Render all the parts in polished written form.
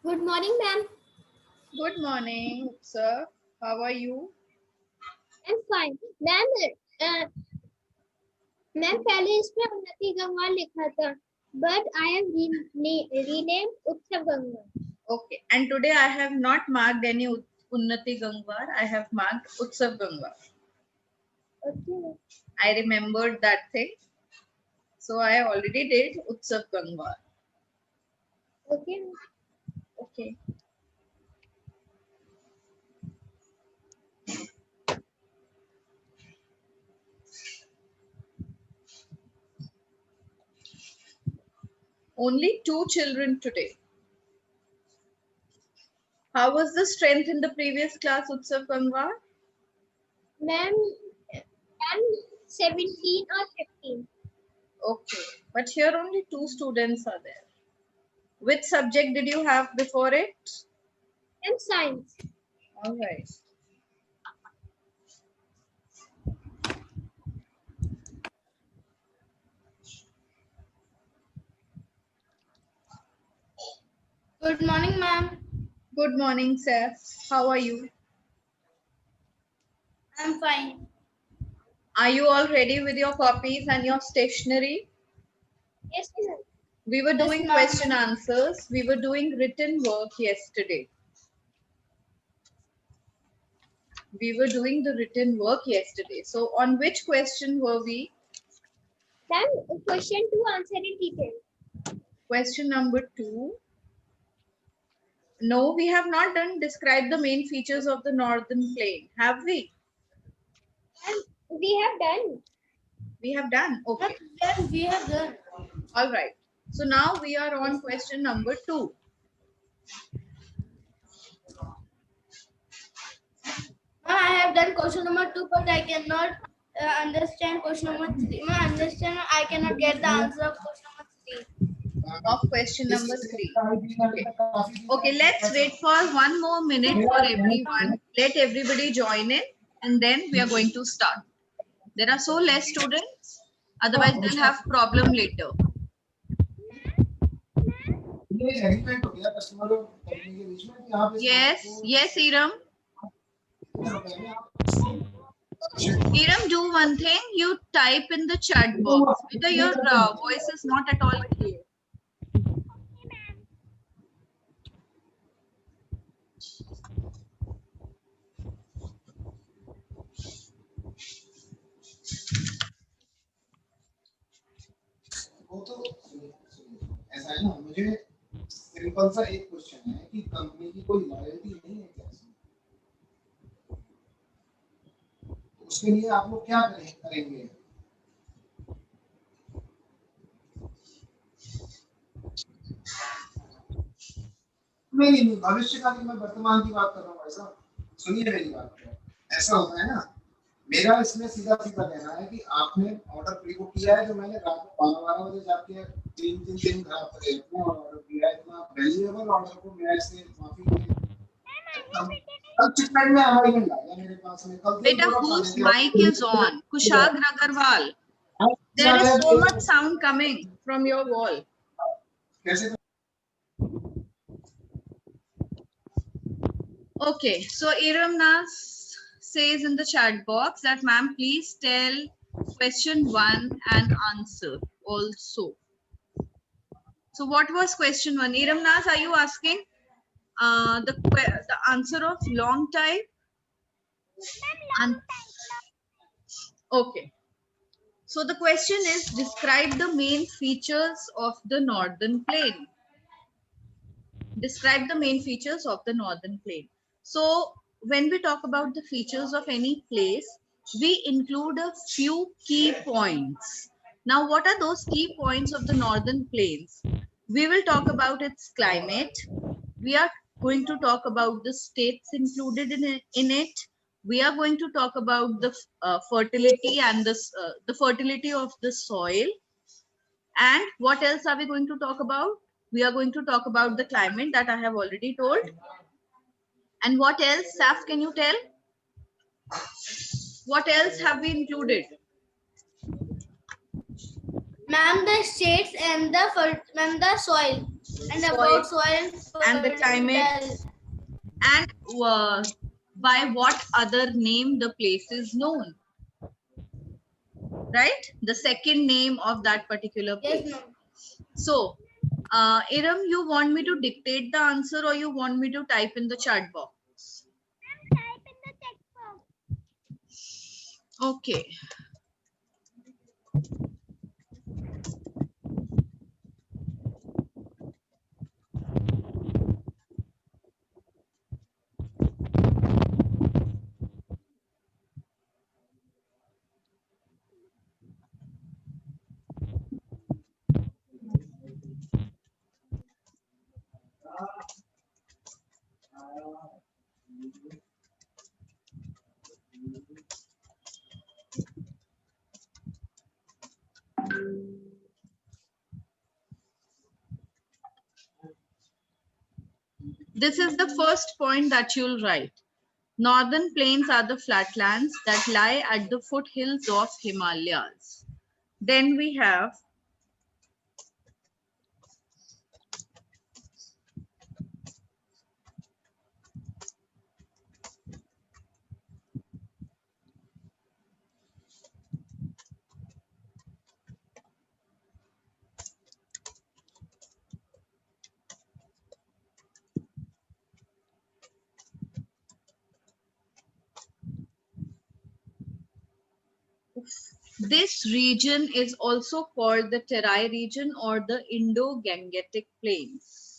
Good morning, ma'am. Good morning, sir. How are you? I'm fine. Uh, ma'am पहले इसमें उन्नति गंगवार लिखा था, but I have renamed उत्सव Gangwar. Okay. And today I have not marked any Unnati Gangwar. I have marked Utsav Gangwar. Okay. I remembered that thing. So I already did Utsav Gangwar. Okay. Okay. Only 2 children today. How was the strength in the previous class, Utsav Gangwar? Ma'am, I'm 17 or 15. Okay. But here only 2 students are there. Which subject did you have before it? I'm science. All right. Good morning, ma'am. Good morning, sir. How are you? I'm fine. Are you all ready with your copies and your stationery? Yes, ma'am. We were Yes, doing ma'am. question answers. We were doing written work yesterday. We were doing the written work yesterday. So on which question were we? Ma'am, question 2 answer in detail. Question number 2. No, we have not done describe the main features of the northern plain. Have we? And we have done. We have done. Okay. Yes, we have done. All right. So now we are on question number 2. I have done question number 2, but I cannot understand question number 3. I cannot get the answer of question number 3. Of question number 3. Okay. Okay, let's wait for 1 more minute for everyone. Let everybody join in and then we are going to start. There are so less students, otherwise they'll have problem later. Yes, Iram. Iram, do one thing. You type in the chat box because your voice is not at all clear. वो तो ऐसा है ना, मुझे simple सा एक question है कि कंपनी की कोई लॉयल्टी नहीं है क्या इसमें? तो उसके लिए आप लोग क्या करेंगे? नहीं, भविष्य का नहीं, मैं वर्तमान की बात कर रहा हूँ भाई साहब। सुनिए मेरी बात को। ऐसा होता है ना, मेरा इसमें सीधा-सीधा कहना है कि आपने ऑर्डर प्री बुक किया है, जो मैंने रात को 12 बजे जाके 3 दिन खराब करे अपने ऑर्डर किया है, इतना वैल्यूएबल ऑर्डर को मैं इससे माफी कल शिपमेंट में अमेंडमेंट आ गया मेरे पास में कल। Beta, whose mic is on? Kushag Agarwal. There is so much sound coming from your wall. कैसे? Okay, so Iram Nas says in the chat box that ma'am, please tell question 1 and answer also. So what was question 1? Iram Nas, are you asking the answer of long type? Okay. So the question is, describe the main features of the northern plain. Describe the main features of the northern plain. So when we talk about the features of any place, we include a few key points. Now, what are those key points of the northern plains? We will talk about its climate. We are going to talk about the states included in it. We are going to talk about the fertility and the fertility of the soil. And what else are we going to talk about? We are going to talk about the climate that I have already told. And what else, Saf, can you tell? What else have we included? Ma'am, the states and the soil and about soil and the climate, and by what other name the place is known, right? The second name of that particular place. Yes, ma'am. So, Iram, you want me to dictate the answer or you want me to type in the chat box? Type in the text box. Okay. This is the first point that you'll write. Northern plains are the flatlands that lie at the foothills of Himalayas. Then we have this region is also called the Terai region or the Indo-Gangetic Plains.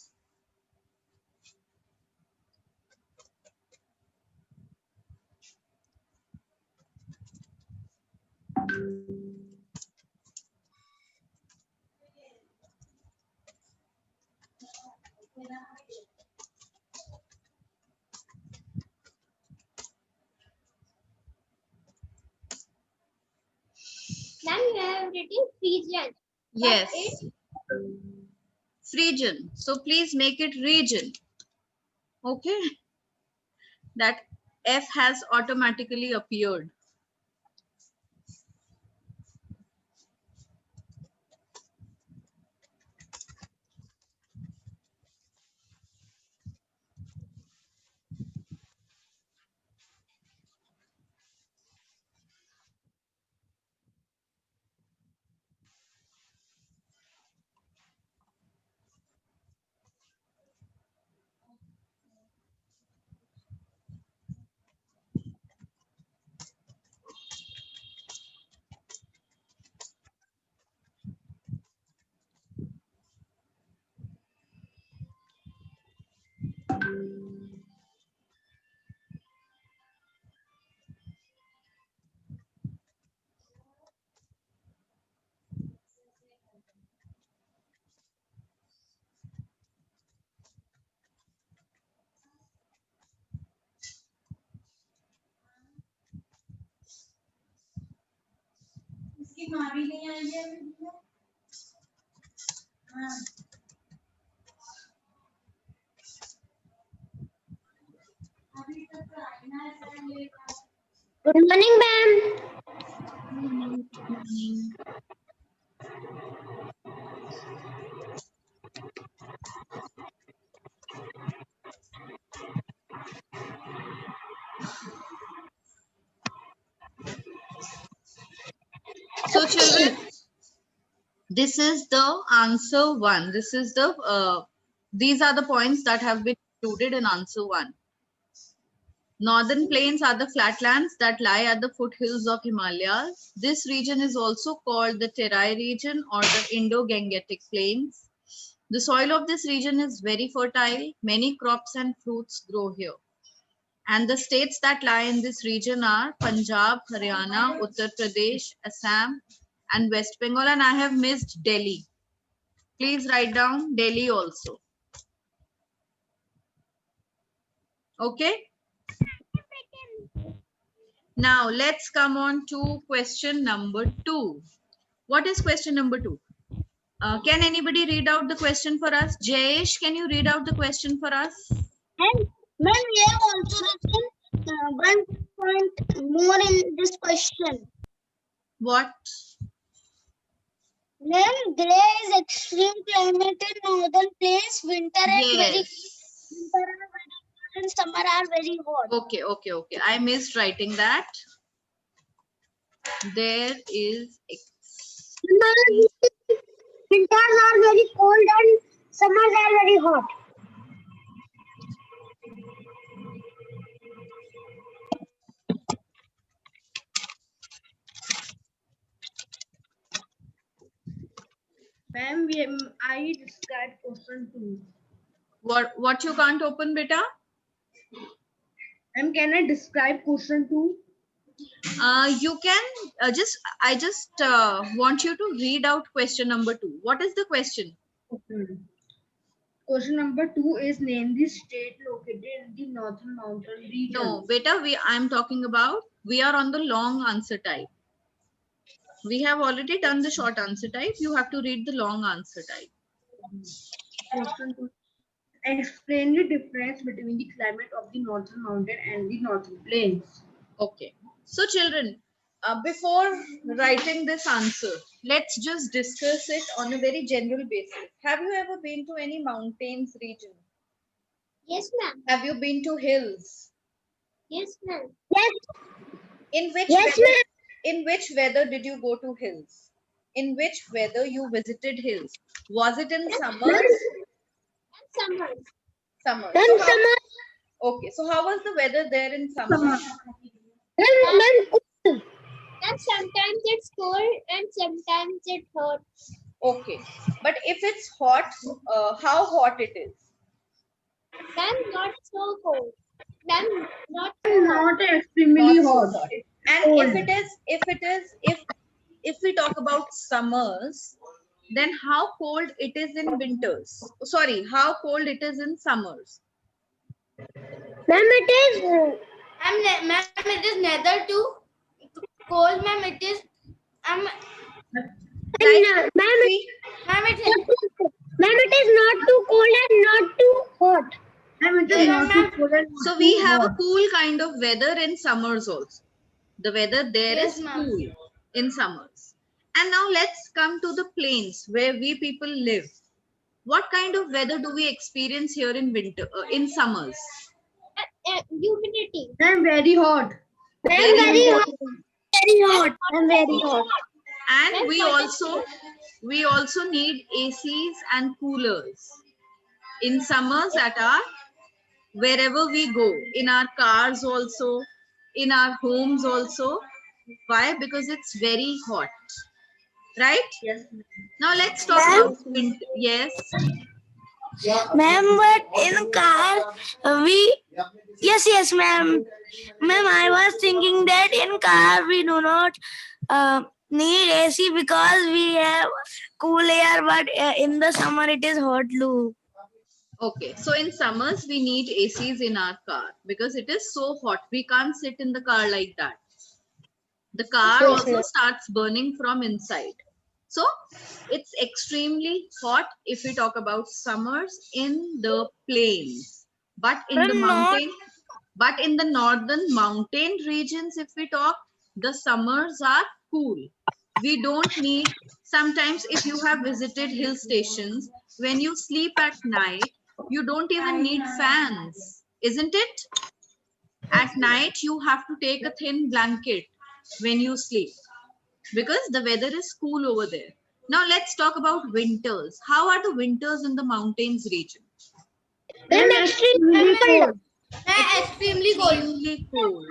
Ma'am, you have written region. Yes. It's Region. So please make it region. Okay. That F has automatically appeared. good morning, ma'am. So children, this is the answer one. These are the points that have been included in answer one. Northern plains are the flatlands that lie at the foothills of Himalayas. This region is also called the Terai region or the Indo-Gangetic Plains. The soil of this region is very fertile. Many crops and fruits grow here. And the states that lie in this region are Punjab, Haryana, Uttar Pradesh, Assam, and West Bengal. And I have missed Delhi. Please write down Delhi also. Okay. Now let's come on to question number 2. What is question number 2? Can anybody read out the question for us? Jayesh, can you read out the question for us? And ma'am, we have also written 1 point more in this question. What? Ma'am, there is extreme climate in northern plains. Winter are very and summer are very hot. Okay. I missed writing that. There is Winters are very cold and summers are very hot. Ma'am, I described question 2. what you can't open, beta? Ma'am, can I describe question 2? You can I just want you to read out question number 2. What is the question? Okay. Question number 2 is name the state located in the northern mountain region. No, beta, I'm talking about, we are on the long answer type. We have already done the short answer type. You have to read the long answer type. Question 2. Explain the difference between the climate of the northern mountain and the northern plains. Okay. So children, before writing this answer, let's just discuss it on a very general basis. Have you ever been to any mountains region? Yes, ma'am. Have you been to hills? Yes, ma'am. Yes. In which Yes, weather, ma'am. in which weather did you go to hills? In which weather you visited hills? Was it in summers? Summers. Summers. Then So how, summer. okay, so how was the weather there in summers? Then cool. Then sometimes it's cold and sometimes it's hot. Okay, but if it's hot, how hot it is? Then not so cold. Then not so hot. Not extremely Not so hot. hot. It's And cold. if we talk about summers, then how cold it is in winters? Sorry, how cold it is in summers? Ma'am, it is. Ma'am, it is neither too cold, ma'am. It is. Like Ma'am, we, it is not too cold and not too hot. Ma'am, it is not too cold and so not we too have a hot. cool kind of weather in summers also. The weather there Yes, is ma'am. cool in summers. And now let's come to the plains where we people live. What kind of weather do we experience here in winter, in summers? Humidity. Ma'am, very hot. Very hot. Very hot. And very hot. And Then we also need ACs and coolers in summers at our wherever we go, in our cars also, in our homes also. Why? Because it's very hot, right? Yes. Now let's talk about winter. Yes. Ma'am, but in car, we. Yes, ma'am. Ma'am, I was thinking that in car we do not need AC because we have cool air, but in the summer it is hot too. Okay. So in summers we need ACs in our car because it is so hot. We can't sit in the car like that. The car Yes, also ma'am. starts burning from inside. So it's extremely hot if we talk about summers in the plains. But in the mountain, but in the northern mountain regions, if we talk, the summers are cool. We don't need, sometimes if you have visited hill stations, when you sleep at night, you don't even need fans, isn't it? At night, you have to take a thin blanket when you sleep because the weather is cool over there. Now let's talk about winters. How are the winters in the mountains region? Ma'am, extremely cold. Extremely cold.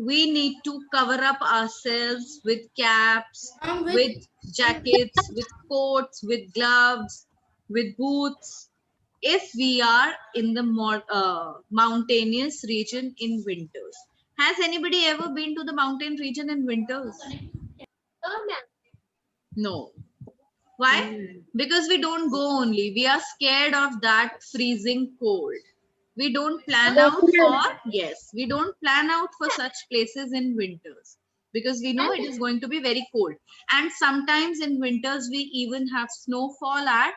We need to cover up ourselves with caps, with jackets, with coats, with gloves, with boots. If we are in the more mountainous region in winters. Has anybody ever been to the mountain region in winters? No. Why? Because we don't go only. We are scared of that freezing cold. We don't plan out for, yes, we don't plan out for such places in winters because we know it is going to be very cold. And sometimes in winters, we even have snowfall at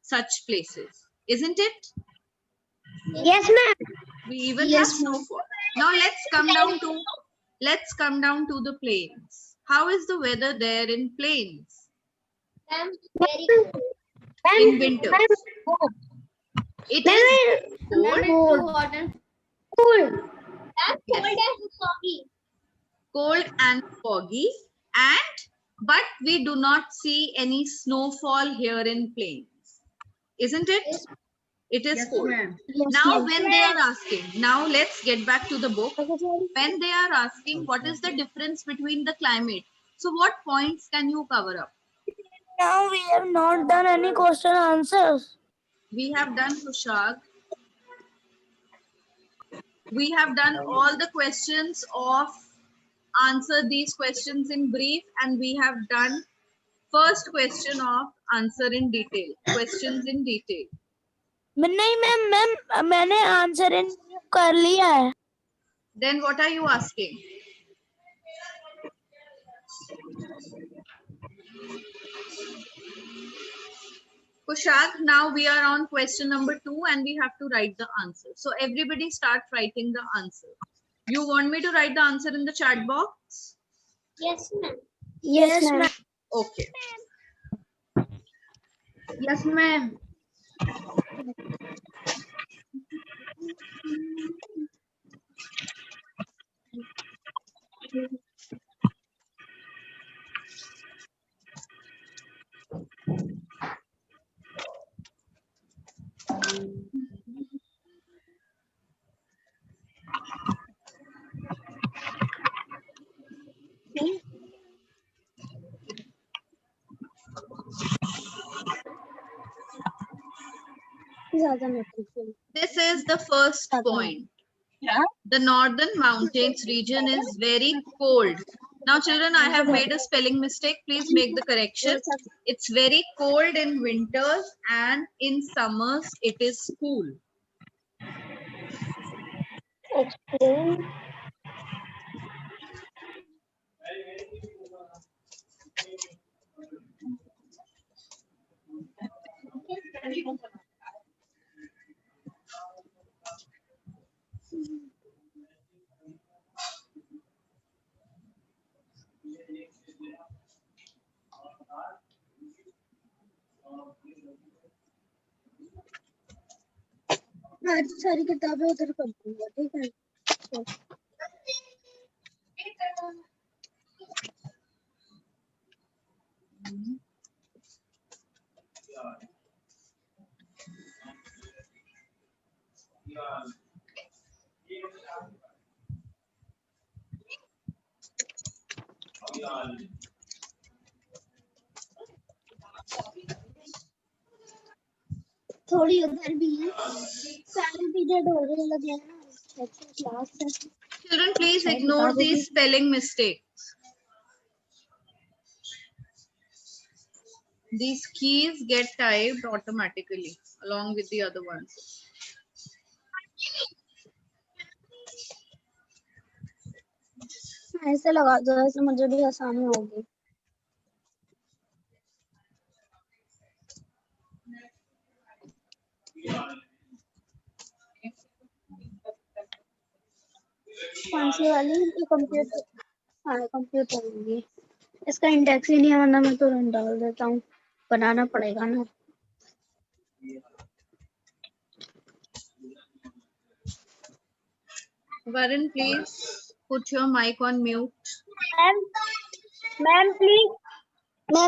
such places. Isn't it? Yes, ma'am. We even have snowfall. Now let's come down to the plains. How is the weather there in plains? Very In winters. It is cold. Ma'am, it's too hot and cool. Yes. Cold and foggy, and but we do not see any snowfall here in plains, isn't it? It is yes, cold. ma'am. Now when they are asking, now let's get back to the book. When they are asking what is the difference between the climate, so what points can you cover up? Now we have not done any question answers. We have done, Kushag. We have done all the questions of answer these questions in brief, and we have done first question of answer in detail, questions in detail. नहीं ma'am मैंने answer in कर लिया है. Then what are you asking? Kushag, now we are on question number 2 and we have to write the answer. So everybody start writing the answer. You want me to write the answer in the chat box? Yes ma'am. Yes ma'am. Okay. Yes, ma'am. This is the first point. The northern mountains region is very cold. Now children, I have made a spelling mistake. Please make the correction. It's very cold in winters and in summers it is cool. Explain. आज सारी किताबें उधर कर दूंगा, ठीक है? थोड़ी उधर भी है, सारे पीरियड हो रहे लगे हैं ना, क्लास है. Children, please ignore these spelling mistakes. These keys get typed automatically along with the other ones. ऐसे लगा दो, ऐसे मुझे भी आसानी होगी. कौन सी वाली? ये कंप्यूटर. हाँ, कंप्यूटर होगी. इसका इंडेक्स ही नहीं है, वरना मैं तुरंत डाल देता हूँ. बनाना पड़ेगा ना. Varun, please put your mic on mute. Ma'am,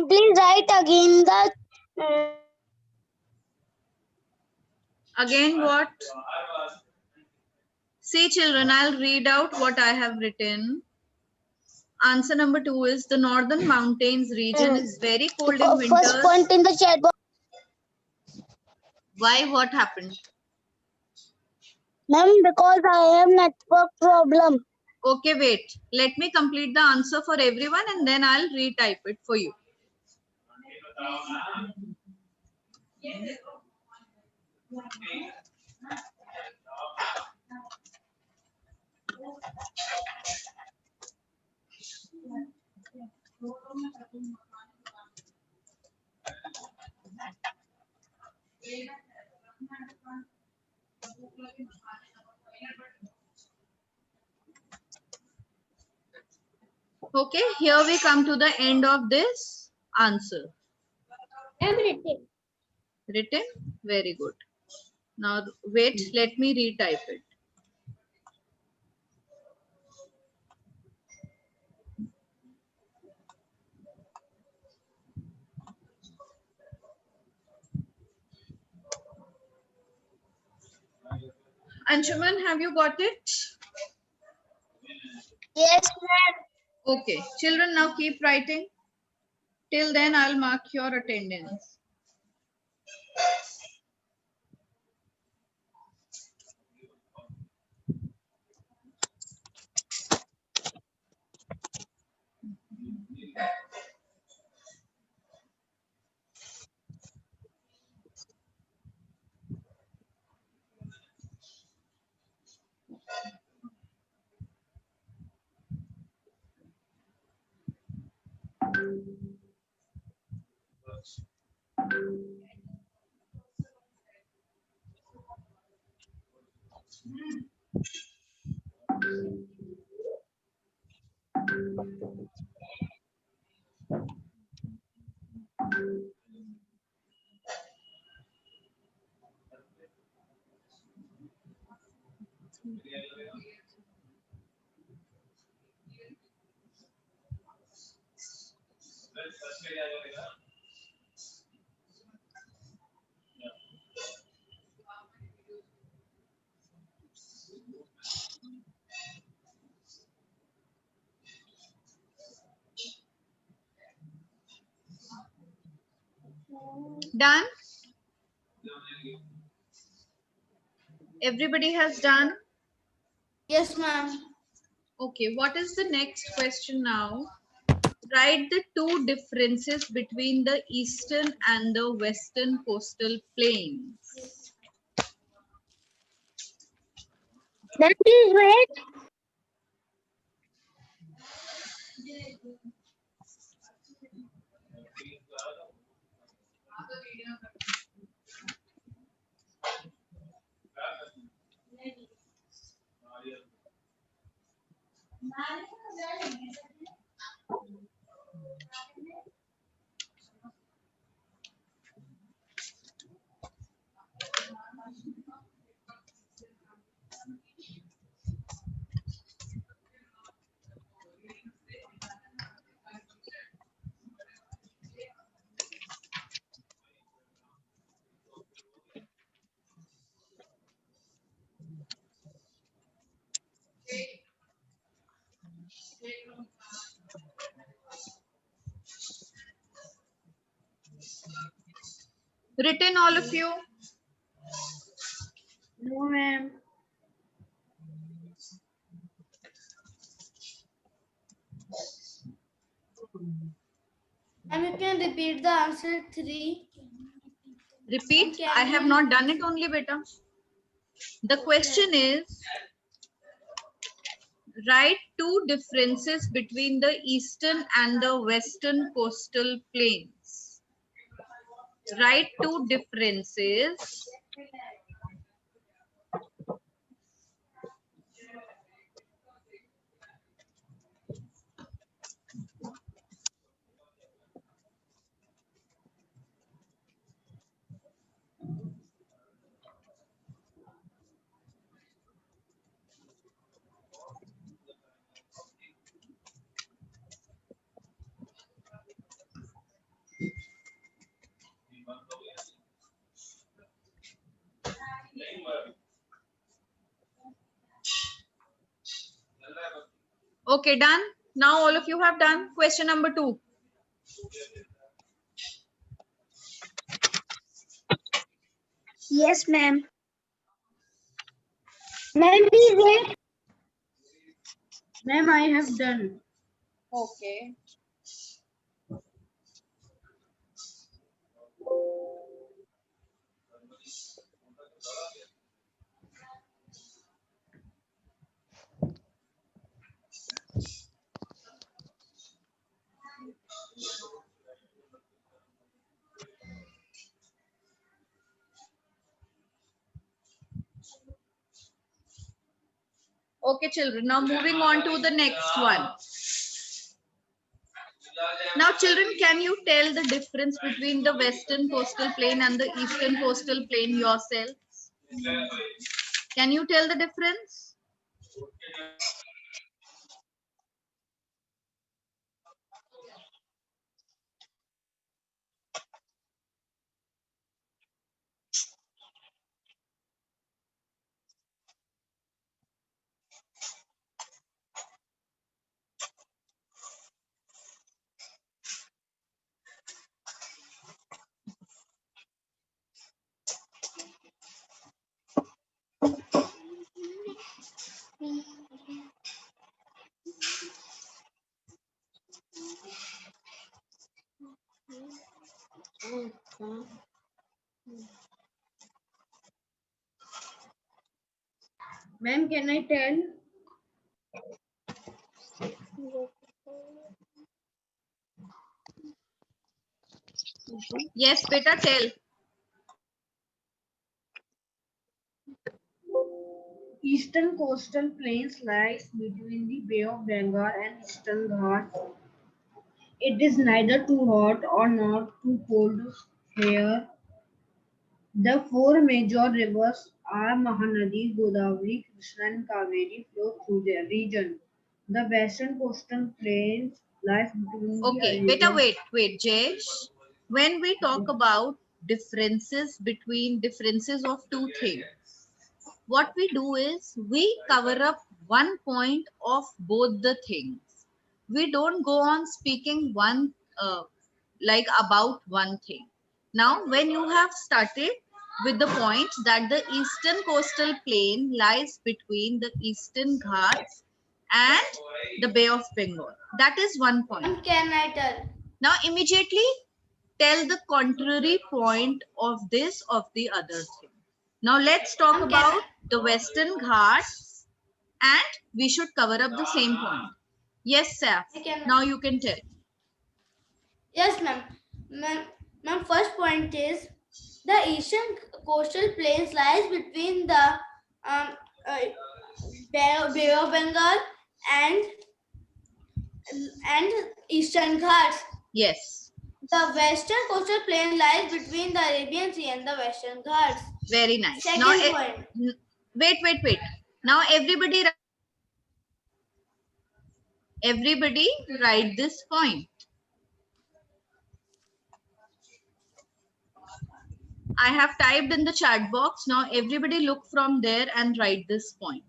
please write again the. Again what? See children, I'll read out what I have written. Answer number 2 is the northern mountains region is very cold in winters. First point in the chat box. Why? What happened? Ma'am, because I have network problem. Okay, wait. Let me complete the answer for everyone and then I'll retype it for you. Okay, here we come to the end of this answer. Written? Very good. Now wait, let me retype it. Anshuman, have you got it? Yes, ma'am. Okay, children, now keep writing. Till then, I'll mark your attendance. Done? Everybody has done? Yes, ma'am. Okay, what is the next question now? Write the two differences between the eastern and the western coastal plains. That is wait. Written, all of you? No, ma'am. And you can repeat the answer 3. Repeat. I have not done it only, beta. The question is, write two differences between the eastern and the western coastal plains. Write two differences Okay, done. Now all of you have done. Question number 2. Yes, ma'am. Ma'am, please wait. Ma'am, I have done. Okay. Okay, children. Now moving on to the next one. Now, children, can you tell the difference between the western coastal plain and the eastern coastal plain yourselves? Can you tell the difference? Ma'am, can I tell? Yes, beta, tell. Eastern coastal plains lies between the Bay of Bengal and Eastern Ghats. It is neither too hot or not too cold here. The four major rivers are Mahanadi, Godavari, Krishna and Kaveri flow through the region. The western coastal plains lies between the Okay, beta, Arabian. wait, Jayesh. When we talk about differences of two things, what we do is we cover up one point of both the things. We don't go on speaking one like about one thing. Now, when you have started with the point that the eastern coastal plain lies between the eastern ghats and the Bay of Bengal, that is one point. Can I tell? Now, immediately tell the contrary point of this of the other thing. Now, let's talk Ma'am, about the western ghats and we should cover up the same point. Yes, Saf. Can- Now you can tell. Yes, ma'am. Ma'am, first point is the eastern coastal plains lies between the um, uh, Bay of Bengal and Eastern Ghats. Yes. The western coastal plain lies between the Arabian Sea and the Western Ghats. Very nice. Second Now, point. wait. Now everybody write this point. I have typed in the chat box. Now everybody look from there and write this point.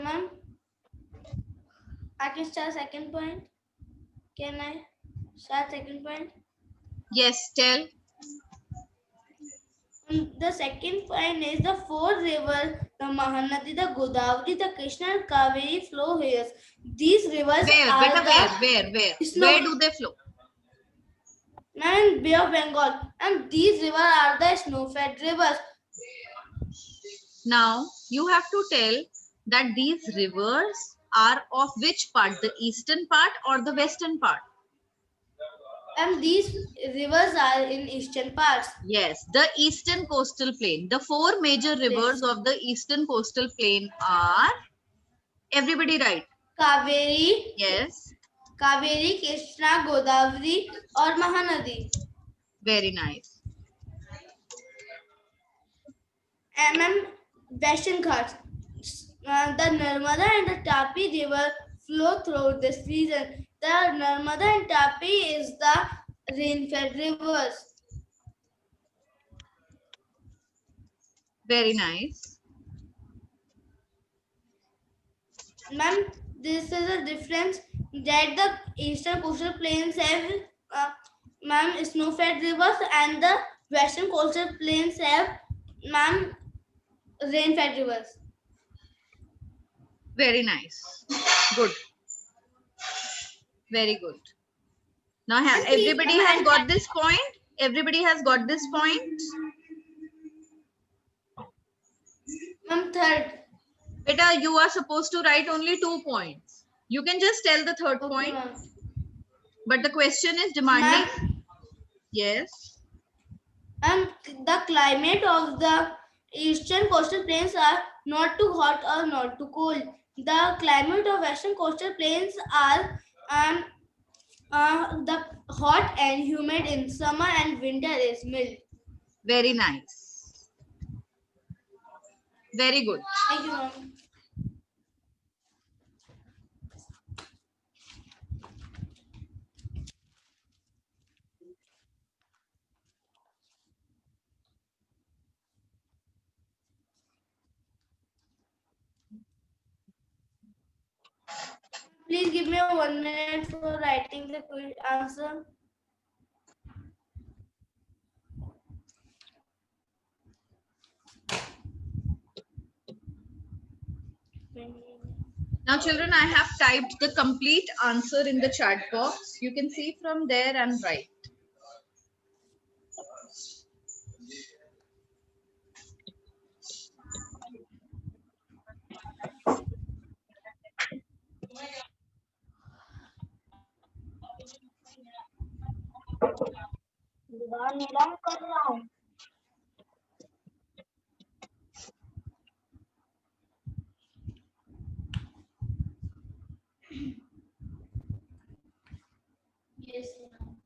Ma'am, I can start second point. Can I start second point? Yes, tell. The second point is the four rivers, the Mahanadi, the Godavari, the Krishna and Kaveri flow here. These rivers Where? are Beta, the where do they flow? and Bay of Bengal, and these rivers are the snow-fed rivers. Now you have to tell that these rivers are of which part? The eastern part or the western part? And these rivers are in eastern parts. Yes, the eastern coastal plain. The four major rivers of the eastern coastal plain are, everybody write. Kaveri, Yes, Kaveri, Krishna, Godavari or Mahanadi. very nice. And Western Ghats. The Narmada and the Tapi river flow through this region. The Narmada and Tapi is the rain-fed rivers. Very nice. Ma'am, this is a difference that the eastern coastal plains have, ma'am, snow-fed rivers and the western coastal plains have, ma'am, rain-fed rivers. Very nice. Good. Very good. Now everybody has got this point. Everybody has got this point. Ma'am, third. Beta, you are supposed to write only 2 points. You can just tell the third Okay, point, ma'am. but the question is demanding. Ma'am, Yes. and the climate of the eastern coastal plains are not too hot or not too cold. The climate of western coastal plains are the hot and humid in summer and winter is mild. Very nice. Very good. Thank you, ma'am. Please give me 1 minute for writing the answer. Now, children, I have typed the complete answer in the chat box. You can see from there and write. नीलम कर रहा हूँ Yes, ma'am.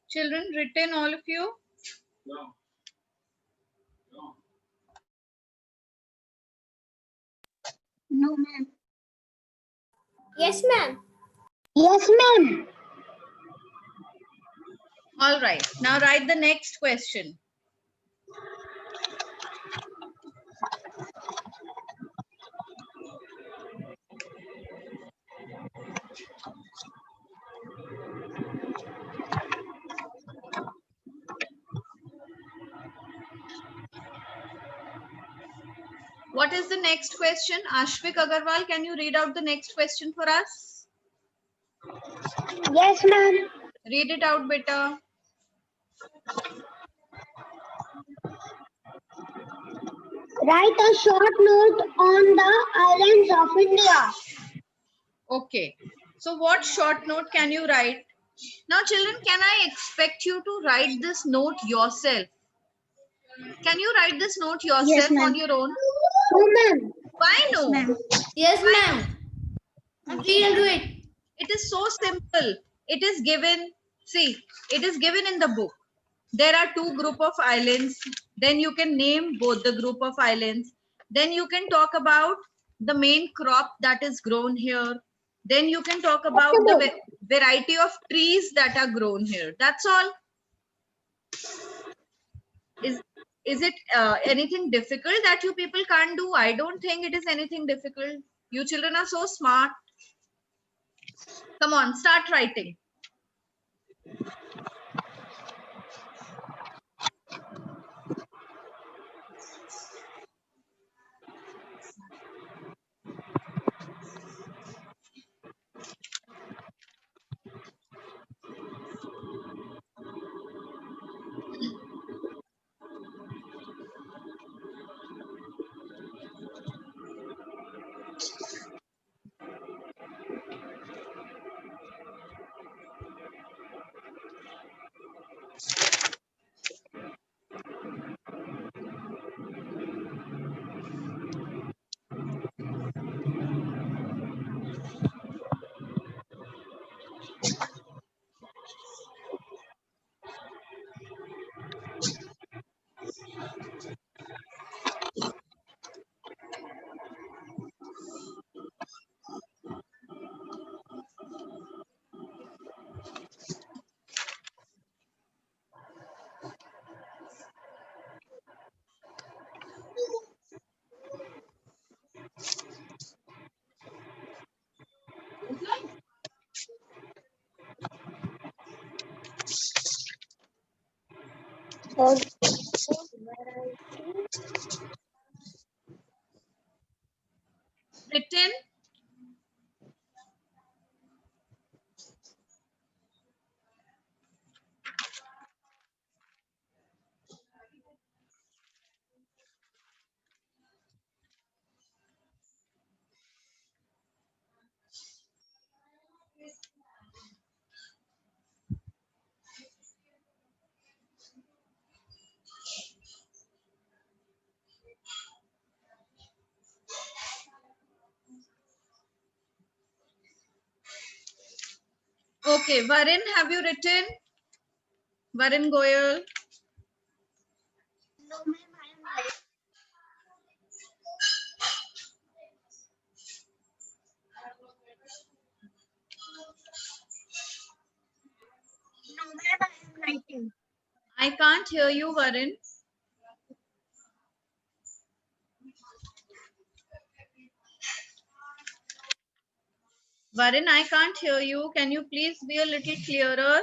Children, written, all of you? No, ma'am. Yes, ma'am. Yes, ma'am. All right. Now write the next question. What is the next question? Ashvik Agarwal, can you read out the next question for us? Yes, ma'am. Read it out, beta. Write a short note on the islands of India. Okay. So what short note can you write? Now, children, can I expect you to write this note yourself? Can you write this note Yes, yourself on ma'am. your own? No, ma'am. Why Yes, no? ma'am. Yes, Why no? ma'am. I'm free to do it. It is so simple. It is given, see, it is given in the book. There are two group of islands. Then you can name both the group of islands. Then you can talk about the main crop that is grown here. Then you can talk about the variety of trees that are grown here. That's all. Is it anything difficult that you people can't do? I don't think it is anything difficult. You children are so smart. Come on, start writing. Written. Okay, Varun, have you written? Varun Goyal. No, ma'am. I am right. No, ma'am. I am writing. I can't hear you, Varun. Varun, I can't hear you. Can you please be a little clearer?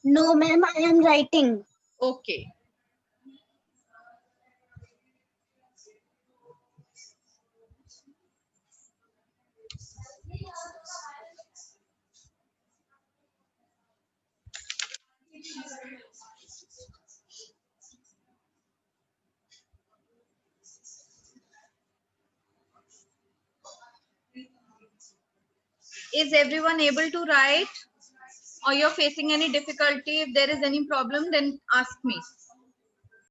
No, ma'am. I am writing. Okay. Is everyone able to write? Or you're facing any difficulty? If there is any problem, then ask me.